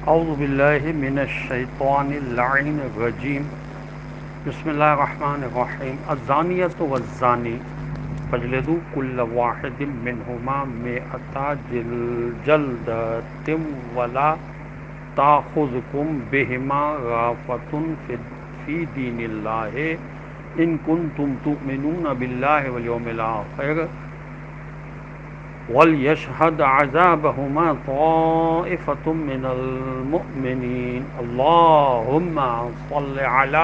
اعوذ باللہ من الشیطان اللعین الرجیم بسم اللہ الرحمن الرحیم الزانیۃ والزانی فاجلدوا کل واحد منہما مئۃ جلدۃ ولا تأخذکم بہما رأفۃ فی دین اللہ ان کنتم تؤمنون باللہ والیوم الآخر وَلْيَشْهَدْ عَذَابَهُمَا طَائِفَةٌ مِّنَ الْمُؤْمِنِينَ اللهم صل على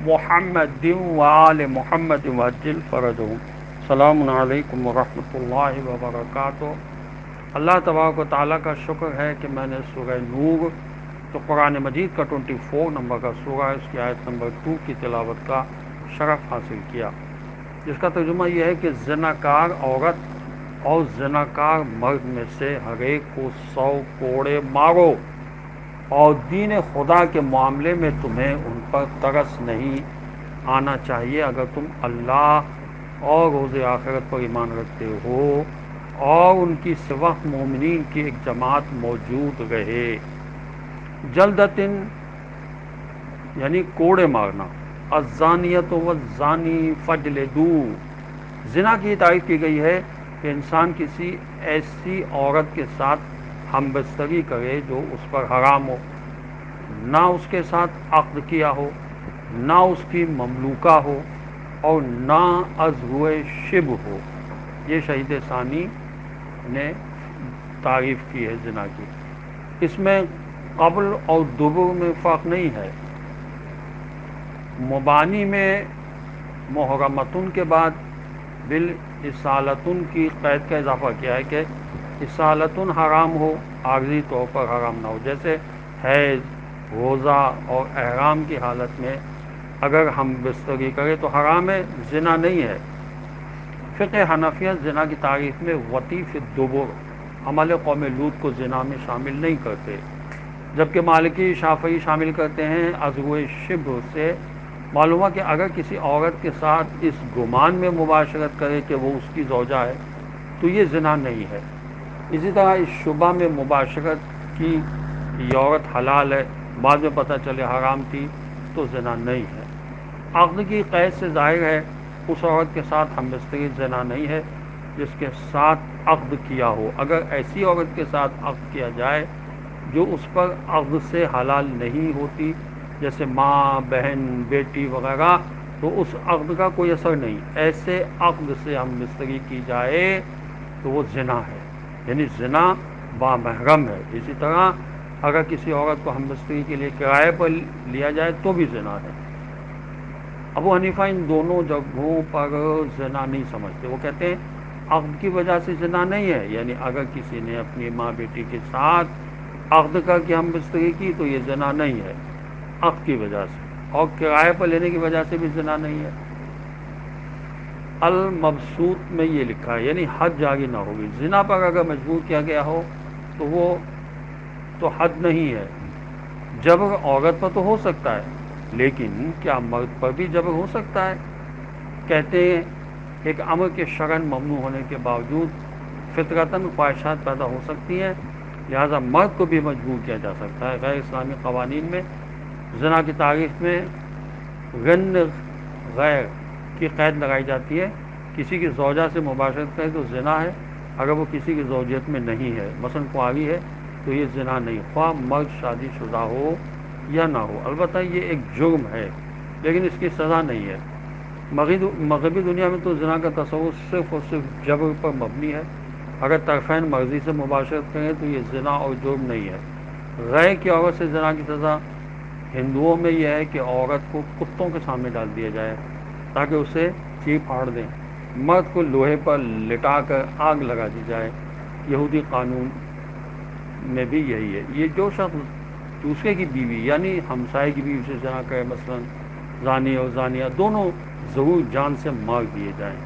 محمد وآل محمد وعجل فرجهم. السلام علیکم ورحمۃ اللہ وبرکاتہ. اللہ تبارک و تعالیٰ کا شکر ہے کہ میں نے سورہ نور جو قرآن مجید کا 24 نمبر کا سورہ ہے اس کی آیت نمبر 2 کی تلاوت کا شرف حاصل کیا، جس کا ترجمہ یہ ہے کہ زناکار عورت اور زناکار مرد میں سے ہر ایک کو 100 کوڑے مارو، اور دین خدا کے معاملے میں تمہیں ان پر ترس نہیں آنا چاہیے اگر تم اللہ اور روز آخرت پر ایمان رکھتے ہو اور ان کی سوا مومنین کی ایک جماعت موجود رہے. جلدتن یعنی کوڑے مارنا. الزانیۃ والزانی فاجلدوا، زنا کی تعریف کی گئی ہے کہ انسان کسی ایسی عورت کے ساتھ ہم بستری کرے جو اس پر حرام ہو، نہ اس کے ساتھ عقد کیا ہو، نہ اس کی مملوکہ ہو، اور نہ عضو شبہ ہو. یہ شہید ثانی نے تعریف کی ہے زنا کی. اس میں قبل اور دبر میں فرق نہیں ہے. مبانی میں محرمتن کے بعد بالاسالتن کی قید کا اضافہ کیا ہے کہ اسالتن حرام ہو، عارضی طور پر حرام نہ ہو، جیسے حیض، روزہ اور احرام کی حالت میں اگر ہم بستری کرے تو حرام ہے، زنا نہیں ہے. فقہ حنفیہ زنا کی تعریف میں وطیف الدبر عمل قوم لوط کو زنا میں شامل نہیں کرتے، جبکہ مالکی شافعی شامل کرتے ہیں. عضو شبہ سے معلوم ہوا کہ اگر کسی عورت کے ساتھ اس گمان میں مباشرت کرے کہ وہ اس کی زوجہ ہے تو یہ زنا نہیں ہے. اسی طرح اس شبہ میں مباشرت کی یہ عورت حلال ہے، بعد میں پتہ چلے حرام تھی تو زنا نہیں ہے. عقد کی قید سے ظاہر ہے اس عورت کے ساتھ ہم بستری زنا نہیں ہے جس کے ساتھ عقد کیا ہو. اگر ایسی عورت کے ساتھ عقد کیا جائے جو اس پر عقد سے حلال نہیں ہوتی، جیسے ماں، بہن، بیٹی وغیرہ، تو اس عقد کا کوئی اثر نہیں. ایسے عقد سے ہم بستری کی جائے تو وہ زنا ہے، یعنی زنا بامحرم ہے. اسی طرح اگر کسی عورت کو ہم بستری کے لیے کرائے پر لیا جائے تو بھی زنا ہے. ابو حنیفہ ان دونوں جگہوں پر زنا نہیں سمجھتے. وہ کہتے ہیں عقد کی وجہ سے زنا نہیں ہے، یعنی اگر کسی نے اپنی ماں بیٹی کے ساتھ عقد کر کے ہم بستری کی تو یہ زنا نہیں ہے عقد کی وجہ سے، اور کرائے پر لینے کی وجہ سے بھی زنا نہیں ہے. المبسوط میں یہ لکھا ہے یعنی حد جاری نہ ہوگی. زنا پر اگر مجبور کیا گیا ہو تو وہ تو حد نہیں ہے. جبر عورت پر تو ہو سکتا ہے، لیکن کیا مرد پر بھی جبر ہو سکتا ہے؟ کہتے ہیں ایک امر کے شرعاً ممنوع ہونے کے باوجود فطرتاً خواہشات پیدا ہو سکتی ہیں، لہذا مرد کو بھی مجبور کیا جا سکتا ہے. غیر اسلامی قوانین میں زنا کی تعریف میں غن غیر کی قید لگائی جاتی ہے. کسی کی زوجہ سے مباشرت کرے تو زنا ہے اگر وہ کسی کی زوجیت میں نہیں ہے، مثلا کنواری ہے تو یہ زنا نہیں، خواہ مرد شادی شدہ ہو یا نہ ہو. البتہ یہ ایک جرم ہے لیکن اس کی سزا نہیں ہے. مغربی دنیا میں تو زنا کا تصور صرف اور صرف جبر پر مبنی ہے. اگر طرفین مرضی سے مباشرت کریں تو یہ زنا اور جرم نہیں ہے. غیر کی عورت سے زنا کی سزا ہندوؤں میں یہ ہے کہ عورت کو کتوں کے سامنے ڈال دیا جائے تاکہ اسے چیر پھاڑ دیں. مرد کو لوہے پر لٹا کر آگ لگا دی جائے. یہودی قانون میں بھی یہی ہے. یہ جو شخص دوسرے کی بیوی یعنی ہمسائے کی بیوی سے زنا کرے، مثلا زانی اور زانیہ دونوں ضرور جان سے مار دیے جائیں.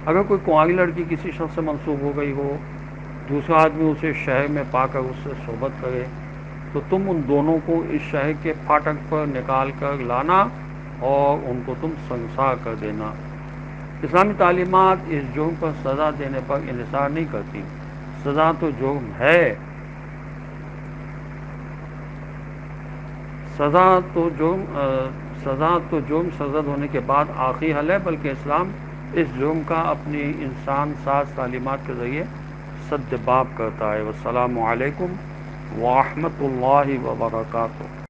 اگر کوئی کنواری لڑکی کسی شخص سے منسوب ہو گئی ہو، دوسرا آدمی اسے شہر میں پا کر اس سے صحبت کرے تو تم ان دونوں کو اس شہر کے پھاٹک پر نکال کر لانا اور ان کو تم سنسار کر دینا. اسلامی تعلیمات اس جرم پر سزا دینے پر انحصار نہیں کرتی. سزا تو جرم ہے سزا تو جرم سرزد ہونے کے بعد آخری حل ہے، بلکہ اسلام اس جرم کا اپنی انسان ساز تعلیمات کے ذریعے سد باب کرتا ہے۔ والسلام علیکم ورحمۃ اللہ وبرکاتہ۔